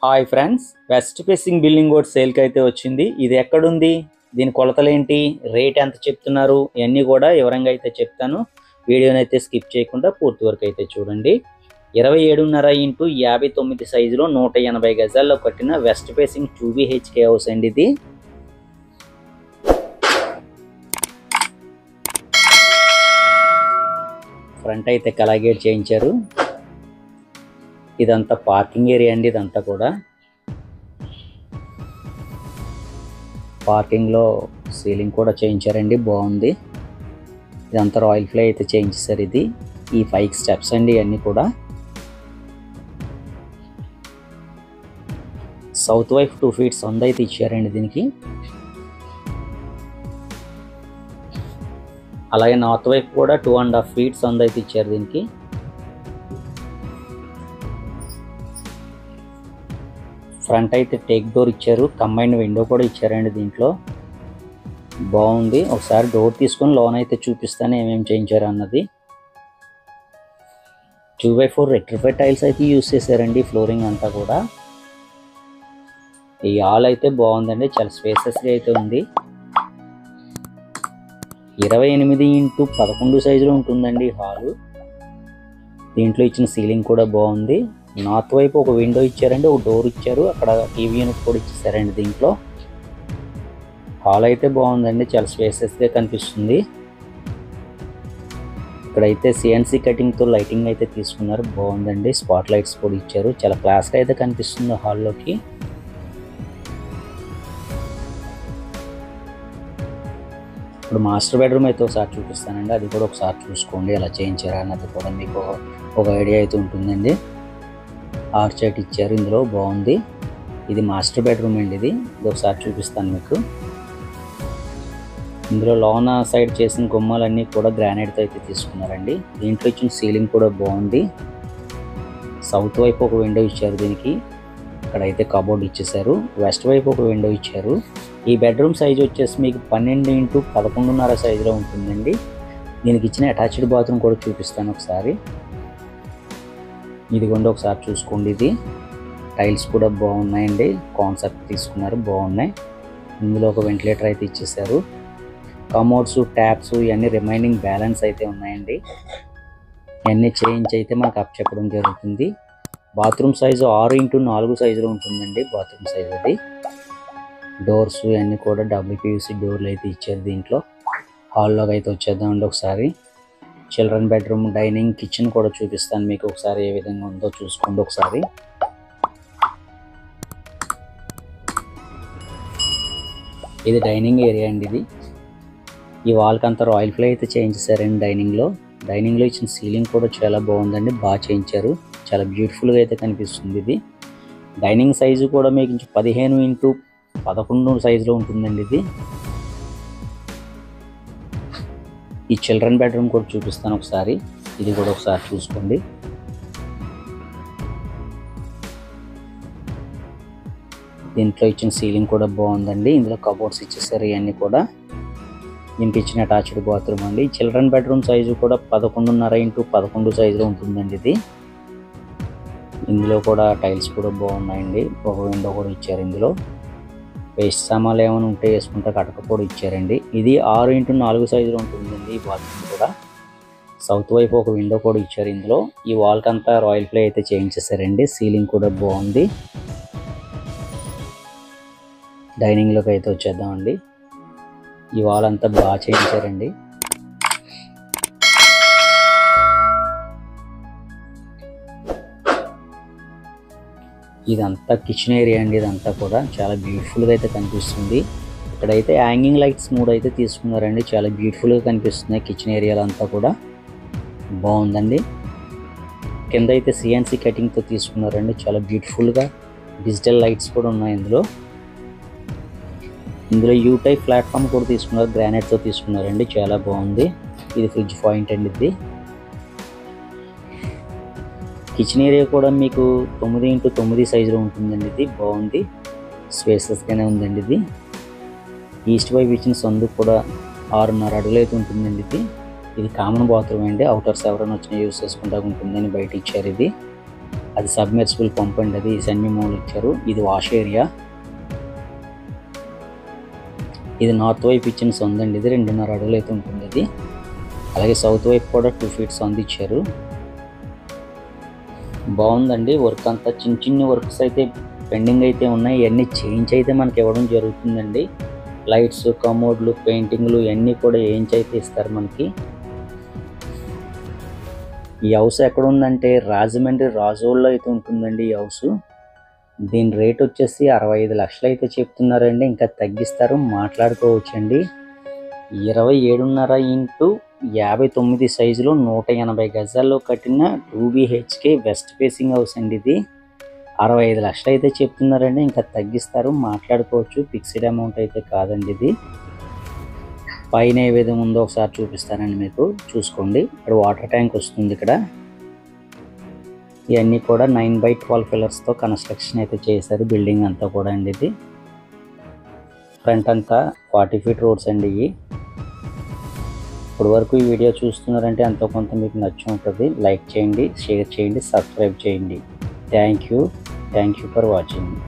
Hi friends, west facing building ఒకటి సేల్కి అయితే వచ్చింది. ఇది ఎక్కడుంది, దీని కొలతలు ఏంటి, రేట్ ఎంత చెప్తున్నారు, ఇవన్నీ కూడా వివరంగా అయితే చెప్తాను. వీడియోని అయితే స్కిప్ చేయకుండా పూర్తి వరకు అయితే చూడండి. 27.5 x 59 సైజులో 180 గజాల్లో కట్టిన వెస్ట్ ఫేసింగ్ 2 BHK హౌస్ అండి ఇది. ఫ్రంట్ అయితే కలాగేట్ చేయించారు. ఇదంతా పార్కింగ్ ఏరియా అండి. ఇదంతా కూడా పార్కింగ్ లో సీలింగ్ కూడా చేయించారండి, బాగుంది. ఇదంతా రాయల్ ఫ్లై అయితే చేయించారు. ఇది ఈ 5 స్టెప్స్ అండి. ఇవన్నీ కూడా సౌత్ వైపు 2 feet సంద అయితే ఇచ్చారండి దీనికి. అలాగే నార్త్ వైపు కూడా 2.5 feet సంద అయితే ఇచ్చారు దీనికి. ఫ్రంట్ అయితే టేక్ డోర్ ఇచ్చారు, కంబైన్డ్ విండో కూడా ఇచ్చారండి దీంట్లో. బాగుంది. ఒకసారి డోర్ తీసుకొని లోన్ అయితే చూపిస్తాను ఏమేమి చేయించారు అన్నది. 2x4 రెక్టిఫై టైల్స్ అయితే యూస్ చేశారండి. ఫ్లోరింగ్ అంతా కూడా ఈ హాల్ అయితే బాగుందండి, చాలా స్పేసెస్గా అయితే ఉంది. 28 x 11 సైజులో ఉంటుందండి హాలు. దీంట్లో ఇచ్చిన సీలింగ్ కూడా బాగుంది. నార్త్ వైపు ఒక విండో ఇచ్చారండి, ఒక డోర్ ఇచ్చారు, అక్కడ టీవీ యూనిట్ కూడా ఇచ్చేసారండి దీంట్లో. హాల్ అయితే బాగుందండి, చాలా స్పేసెస్గా కనిపిస్తుంది. ఇక్కడైతే CNC కటింగ్తో లైటింగ్ అయితే తీసుకున్నారు, బాగుందండి. స్పాట్ లైట్స్ కూడా ఇచ్చారు, చాలా క్లాస్గా అయితే కనిపిస్తుంది హాల్లోకి. ఇప్పుడు మాస్టర్ బెడ్రూమ్ అయితే ఒకసారి చూపిస్తానండి, అది కూడా ఒకసారి చూసుకోండి ఎలా చేయించారా అన్నది కూడా మీకు ఒక ఐడియా అయితే ఉంటుందండి. ఆర్చ్ అయితే ఇచ్చారు ఇందులో, బాగుంది. ఇది మాస్టర్ బెడ్రూమ్ అండి. ఇది ఒకసారి చూపిస్తాను మీకు. ఇందులో లోన సైడ్ చేసిన గుమ్మాలన్నీ కూడా గ్రానైట్తో అయితే తీసుకున్నారండి. దీంట్లో ఇచ్చిన సీలింగ్ కూడా బాగుంది. సౌత్ వైపు ఒక విండో ఇచ్చారు దీనికి, ఇక్కడైతే కబోర్డ్ ఇచ్చేసారు. వెస్ట్ వైపు ఒక విండో ఇచ్చారు. ఈ బెడ్రూమ్ సైజ్ వచ్చేసి మీకు 12 x 11.5 సైజులో ఉంటుందండి. దీనికి ఇచ్చిన అటాచ్డ్ బాత్రూమ్ కూడా చూపిస్తాను ఒకసారి. ఇదిగోండి, ఒకసారి చూసుకోండి. ఇది టైల్స్ కూడా బాగున్నాయండి, కాన్సెప్ట్ తీసుకున్నారు, బాగున్నాయి. ఇందులో ఒక వెంటిలేటర్ అయితే ఇచ్చేసారు. కమోడ్స్, ట్యాప్స్ ఇవన్నీ రిమైనింగ్ బ్యాలెన్స్ అయితే ఉన్నాయండి. ఇవన్నీ చేంజ్ అయితే మనకు అప్ చెప్పడం జరుగుతుంది. బాత్రూమ్ సైజు 6 x 4 సైజులో ఉంటుందండి. బాత్రూమ్ సైజ్ అది. డోర్స్ ఇవన్నీ కూడా WPVC డోర్లు అయితే ఇచ్చారు దీంట్లో. హాల్లోకి అయితే వచ్చేద్దామండి ఒకసారి. చిల్డ్రన్ బెడ్రూమ్, డైనింగ్, కిచెన్ కూడా చూపిస్తాను మీకు ఒకసారి, ఏ విధంగా ఉందో చూసుకోండి ఒకసారి. ఇది డైనింగ్ ఏరియా అండి. ఇది ఈ వాల్కి అంతా రాయల్ ఫ్లై అయితే చేయించారండి డైనింగ్లో. డైనింగ్లో ఇచ్చిన సీలింగ్ కూడా చాలా బాగుందండి, బాగా చేయించారు, చాలా బ్యూటిఫుల్గా అయితే కనిపిస్తుంది. ఇది డైనింగ్ సైజు కూడా మీకు 15 x 11 సైజులో ఉంటుందండి. ఇది ఈ చిల్డ్రన్ బెడ్రూమ్ కూడా చూపిస్తాను ఒకసారి, ఇది కూడా ఒకసారి చూసుకోండి. దీంట్లో ఇచ్చిన సీలింగ్ కూడా బాగుందండి. ఇందులో కబోర్డ్స్ ఇచ్చేసారు, ఇవన్నీ కూడా. దీనికి ఇచ్చిన అటాచ్డ్ బాత్రూమ్ అండి. చిల్డ్రన్ బెడ్రూమ్ సైజు కూడా 11.5 x 11 సైజులో ఉంటుందండి ఇది. ఇందులో కూడా టైల్స్ కూడా బాగున్నాయండి. ఒక విండో కూడా ఇచ్చారు. ఇందులో వేస్ట్ సామాన్లు ఏమైనా ఉంటే వేసుకుంటే కటక కూడా ఇచ్చారండి. ఇది 6 x 4 సైజులో ఉంటుందండి ఈ బాత్రూమ్ కూడా. సౌత్ వైపు ఒక విండో కూడా ఇచ్చారు ఇందులో. ఈ వాల్కి అంతా రాయల్ ఫ్లై అయితే చేయించేసారండి. సీలింగ్ కూడా బాగుంది. డైనింగ్లోకి అయితే వచ్చేద్దామండి. ఈ వాల్ అంతా బాగా చేయించారండి. ఇదంతా కిచెన్ ఏరియా అండి. ఇదంతా కూడా చాలా బ్యూటిఫుల్గా అయితే కనిపిస్తుంది. ఇక్కడైతే హ్యాంగింగ్ లైట్స్ 3 అయితే తీసుకున్నారండి, చాలా బ్యూటిఫుల్గా కనిపిస్తున్నాయి. కిచెన్ ఏరియాలో అంతా కూడా బాగుందండి. కింద అయితే CNC కటింగ్తో తీసుకున్నారండి, చాలా బ్యూటిఫుల్గా. డిజిటల్ లైట్స్ కూడా ఉన్నాయి ఇందులో. ఇందులో U-type ప్లాట్ఫామ్ కూడా తీసుకున్నారు, గ్రానైట్తో తీసుకున్నారండి, చాలా బాగుంది. ఇది ఫ్రిడ్జ్ పాయింట్ అండి. ఇది కిచెన్ ఏరియా కూడా మీకు 9 x 9 సైజులో ఉంటుందండి. ఇది బాగుంది, స్పేసెస్గానే ఉందండి. ఇది ఈస్ట్ వైపు ఇచ్చిన సందు కూడా 6.5 అడుగులు అయితే ఉంటుందండి. ఇది కామన్ బాత్రూమ్ అండి. అవుటర్స్ ఎవరైనా వచ్చినా యూస్ చేసుకుంటా ఉంటుందని బయట ఇచ్చారు. ఇది అది సబ్మెర్సిబుల్ పంప్ అండి, అది సెమీ-మోల్ ఇచ్చారు. ఇది వాష్ ఏరియా. ఇది నార్త్ వైపు ఇచ్చిన సందు అండి, ఇది 2.5 అడుగులు అయితే ఉంటుంది ఇది. అలాగే సౌత్ వైపు కూడా 2 ఫీట్ సందు ఇచ్చారు. బాగుందండి. వర్క్ అంతా చిన్న చిన్న వర్క్స్ అయితే పెండింగ్ అయితే ఉన్నాయి, ఇవన్నీ చేంజ్ అయితే మనకి ఇవ్వడం జరుగుతుందండి. లైట్స్, కమోడ్లు, పెయింటింగ్లు ఇవన్నీ కూడా చేంజ్ అయితే ఇస్తారు మనకి. ఈ హౌస్ ఎక్కడ ఉందంటే రాజమండ్రి రాజోల్లో అయితే ఉంటుందండి ఈ హౌస్. దీని రేట్ వచ్చేసి 65 లక్షలు అయితే చెప్తున్నారండి. ఇంకా తగ్గిస్తారు, మాట్లాడుకోవచ్చండి. 27.5 ఇంటూ 59 సైజులో 180 గజాల్లో కట్టిన 2 BHK వెస్ట్ ఫేసింగ్ హౌస్ అండి ఇది. 65 లక్షలు అయితే చెప్తున్నారండి. ఇంకా తగ్గిస్తారు, మాట్లాడుకోవచ్చు. ఫిక్స్డ్ అమౌంట్ అయితే కాదండి ఇది. పైన ఏ విధంగా ఉందో ఒకసారి చూపిస్తానండి మీకు, చూసుకోండి. ఇక్కడ వాటర్ ట్యాంక్ వస్తుంది. ఇక్కడ ఇవన్నీ కూడా 9x12 పిల్లర్స్తో కన్స్ట్రక్షన్ అయితే చేశారు. బిల్డింగ్ అంతా కూడా అండి ఇది. ఫ్రంట్ అంతా 40 ఫీట్ రోడ్స్ అండి ఇవి. ఇప్పుడు వరకు ఈ వీడియో చూస్తున్నారంటే ఎంతో కొంత మీకు నచ్చి ఉంటుంది. లైక్ చేయండి, షేర్ చేయండి, సబ్స్క్రైబ్ చేయండి. Thank you for watching.